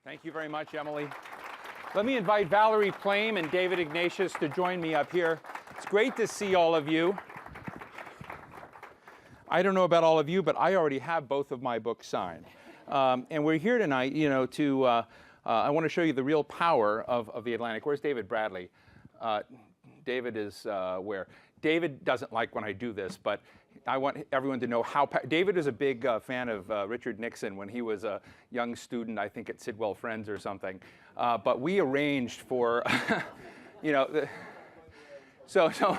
Thank you very much, Emily. Let me invite Valerie Plame and David Ignatius to join me up here. It's great to see all of you. I don't know about all of you, but I already have both of my books signed. And we're here tonight, I want to show you the real power of the Atlantic. Where's David Bradley? David is where? David doesn't like when I do this, but I want everyone to know how. David is a big fan of Richard Nixon when he was a young student, I think at Sidwell Friends or something. But we arranged for, so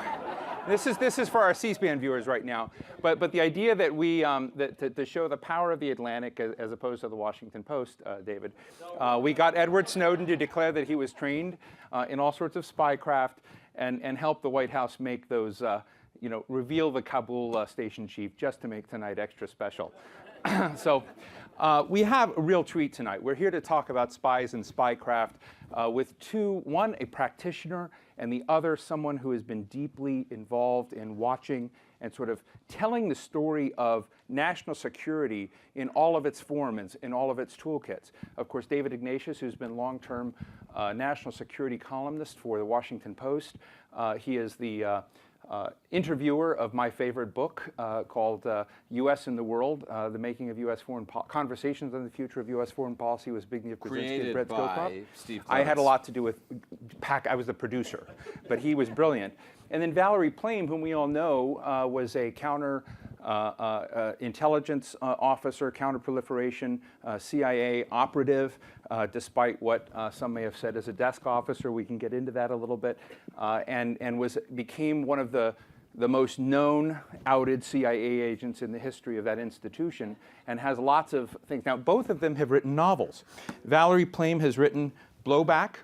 this is for our C-SPAN viewers right now. But the idea that we to show the power of the Atlantic as opposed to the Washington Post, David, we got Edward Snowden to declare that he was trained in all sorts of spycraft and help the White House make those. Reveal the Kabul station chief just to make tonight extra special. So we have a real treat tonight. We're here to talk about spies and spycraft with two, one a practitioner and the other someone who has been deeply involved in watching and sort of telling the story of national security in all of its forms, in all of its toolkits. Of course, David Ignatius, who's been long-term national security columnist for the Washington Post. He is the interviewer of my favorite book called U.S. in the World, The Making of U.S. Foreign Conversations on the Future of U.S. Foreign Policy with Zbigniew Brzezinski and Brett Scowcroft. Steve Clemons. I had a lot to do with I was the producer, but he was brilliant. And then Valerie Plame, whom we all know, was a counter intelligence officer, counterproliferation, CIA operative, despite what some may have said as a desk officer. We can get into that a little bit, and became one of the most known outed CIA agents in the history of that institution, and has lots of things. Now, both of them have written novels. Valerie Plame has written Blowback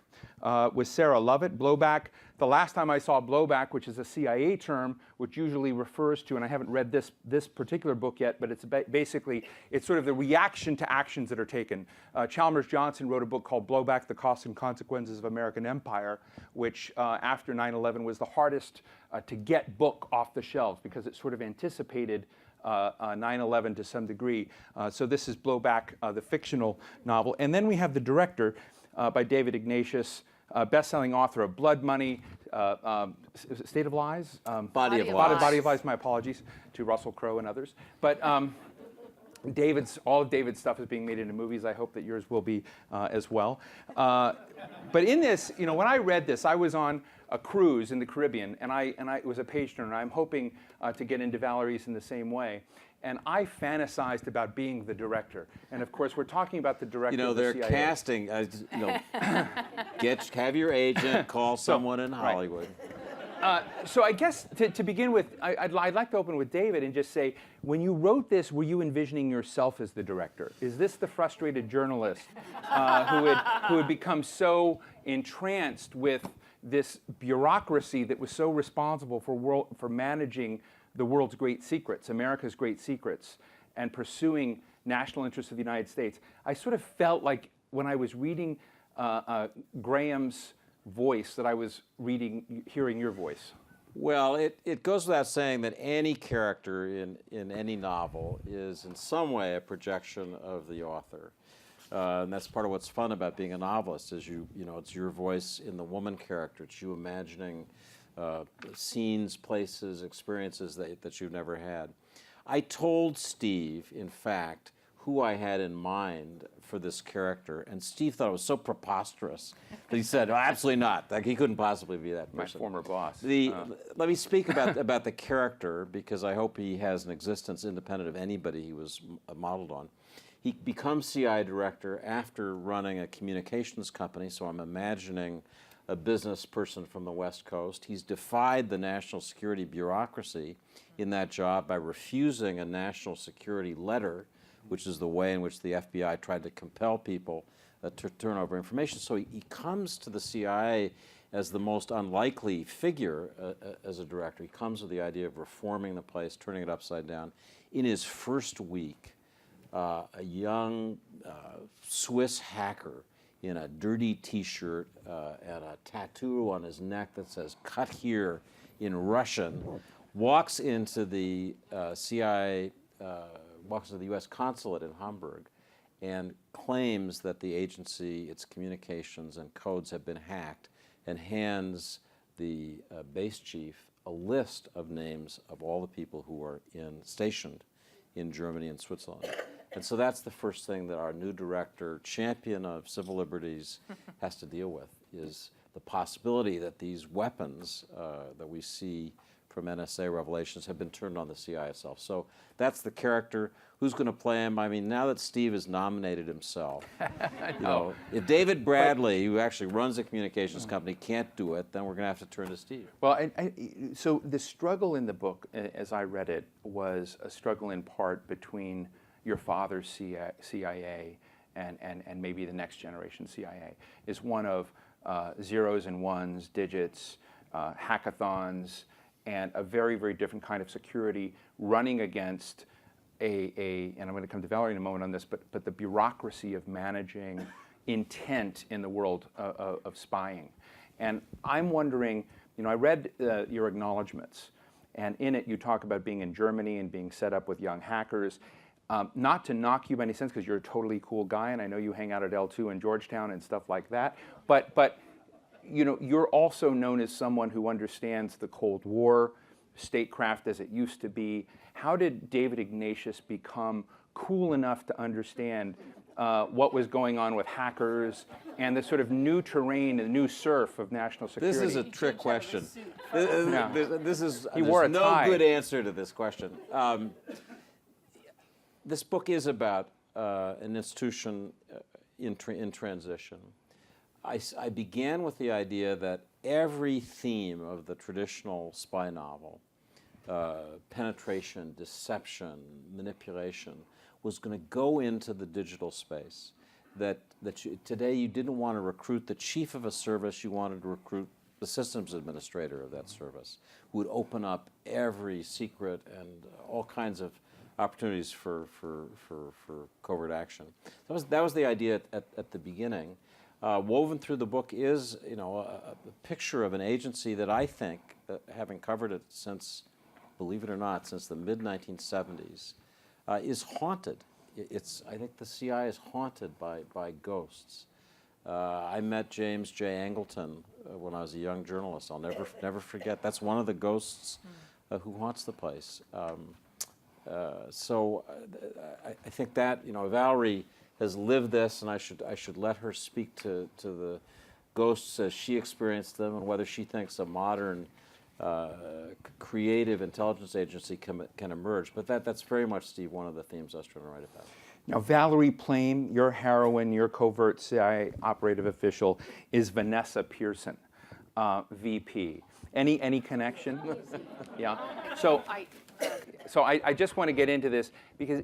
with Sarah Lovett. Blowback. The last time I saw Blowback, which is a CIA term, which usually refers to, and I haven't read this particular book yet, but it's basically, it's sort of the reaction to actions that are taken. Chalmers Johnson wrote a book called Blowback, The Costs and Consequences of American Empire, which after 9/11 was the hardest to get book off the shelves because it sort of anticipated 9/11 to some degree. So this is Blowback, the fictional novel. And then we have the director by David Ignatius, best-selling author of Blood Money, State of Lies? Body of Lies. Body of Lies, my apologies to Russell Crowe and others. But all of David's stuff is being made into movies. I hope that yours will be as well. But in this, when I read this, I was on a cruise in the Caribbean, and it was a page turner. I'm hoping to get into Valerie's in the same way. And I fantasized about being the director. And of course, we're talking about the director of the CIA. They're casting, have your agent call someone in Hollywood. So I guess to begin with, I'd like to open with David and just say, when you wrote this, were you envisioning yourself as the director? Is this the frustrated journalist who had become so entranced with this bureaucracy that was so responsible for managing the world's great secrets, America's great secrets, and pursuing national interests of the United States? I sort of felt like when I was reading Graham's voice that I was hearing your voice. Well, it goes without saying that any character in any novel is in some way a projection of the author. And that's part of what's fun about being a novelist is it's your voice in the woman character. It's you imagining scenes, places, experiences that you've never had. I told Steve, in fact, who I had in mind for this character, and Steve thought it was so preposterous that he said, "Oh, absolutely not. Like he couldn't possibly be that person." My former boss. Let me speak about the character because I hope he has an existence independent of anybody he was modeled on. He becomes CIA director after running a communications company, so I'm imagining a business person from the West Coast. He's defied the national security bureaucracy in that job by refusing a national security letter, which is the way in which the FBI tried to compel people to turn over information. So he comes to the CIA as the most unlikely figure as a director. He comes with the idea of reforming the place, turning it upside down. In his first week, a young Swiss hacker in a dirty T-shirt and a tattoo on his neck that says "Cut Here" in Russian, walks into the CIA, walks into the U.S. consulate in Hamburg, and claims that the agency, its communications and codes have been hacked, and hands the base chief a list of names of all the people who are stationed in Germany and Switzerland. And so that's the first thing that our new director, champion of civil liberties, has to deal with, is the possibility that these weapons that we see from NSA revelations have been turned on the CIA itself. So that's the character. Who's going to play him? I mean, now that Steve has nominated himself, if David Bradley, who actually runs a communications company, can't do it, then we're going to have to turn to Steve. Well, so the struggle in the book, as I read it, was a struggle in part between your father's CIA and maybe the next generation CIA. Is one of zeros and ones, digits, hackathons, and a very, very different kind of security running against and I'm going to come to Valerie in a moment on this, but the bureaucracy of managing intent in the world of spying. And I'm wondering, I read your acknowledgments, and in it you talk about being in Germany and being set up with young hackers. Not to knock you by any sense, because you're a totally cool guy, and I know you hang out at L2 in Georgetown and stuff like that, but you're also known as someone who understands the Cold War, statecraft as it used to be. How did David Ignatius become cool enough to understand what was going on with hackers and the sort of new terrain, the new surf of national security? This is a trick question. There's wore a no tie. good answer to this question. This book is about an institution in transition. I began with the idea that every theme of the traditional spy novel, penetration, deception, manipulation, was going to go into the digital space. Today you didn't want to recruit the chief of a service, you wanted to recruit the systems administrator of that service, who would open up every secret and all kinds of opportunities for covert action. That was the idea at the beginning. Woven through the book is, a picture of an agency that I think, having covered it since, believe it or not, since the mid-1970s, is haunted. I think the CIA is haunted by ghosts. I met James J. Angleton when I was a young journalist. I'll never forget. That's one of the ghosts who haunts the place. So I think that Valerie has lived this, and I should let her speak to the ghosts as she experienced them, and whether she thinks a modern creative intelligence agency can emerge. But that's very much, Steve, one of the themes I was trying to write about. Now, Valerie Plame, your heroine, your covert CIA operative official, is Vanessa Pearson, VP. Any connection? Yeah. So I just want to get into this because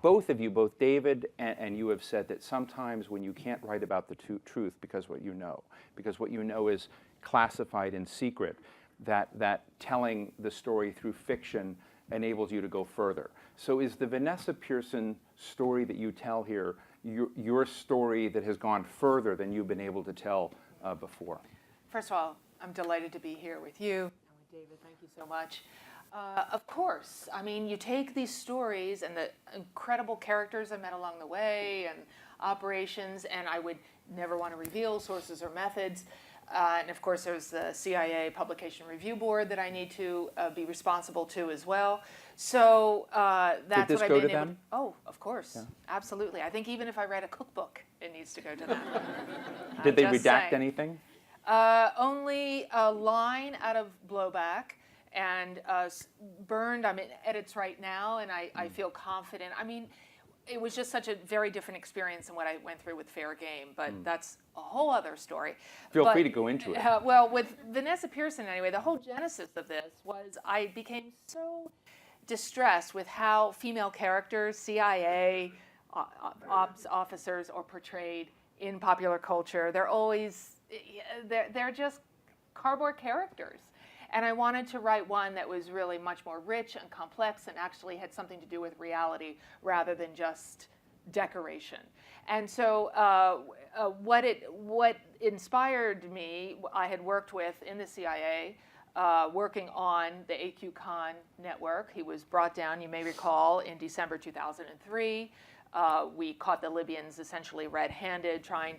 both of you, both David and you, have said that sometimes when you can't write about the truth because what you know is classified and secret, that telling the story through fiction enables you to go further. So is the Vanessa Pearson story that you tell here your story that has gone further than you've been able to tell before? First of all, I'm delighted to be here with you and with David. Thank you so much. Of course, I mean, you take these stories and the incredible characters I met along the way and operations, and I would never want to reveal sources or methods. And of course, there's the CIA Publication Review Board that I need to be responsible to as well. So that's Did this what I've go been to able them? Oh, of course. Yeah. Absolutely. I think even if I write a cookbook, it needs to go to them. Did they just redact saying. anything? Only a line out of Blowback, and burned. I'm in edits right now, and I feel confident. I mean, it was just such a very different experience than what I went through with Fair Game, but that's a whole other story. Feel free to go into it. Well, with Vanessa Pearson, anyway, the whole genesis of this was I became so distressed with how female characters, CIA ops officers, are portrayed in popular culture. They're always, they're just cardboard characters. And I wanted to write one that was really much more rich and complex and actually had something to do with reality rather than just decoration. And so what inspired me, I had worked with in the CIA, working on the AQ Khan network. He was brought down, you may recall, in December 2003. We caught the Libyans essentially red-handed trying to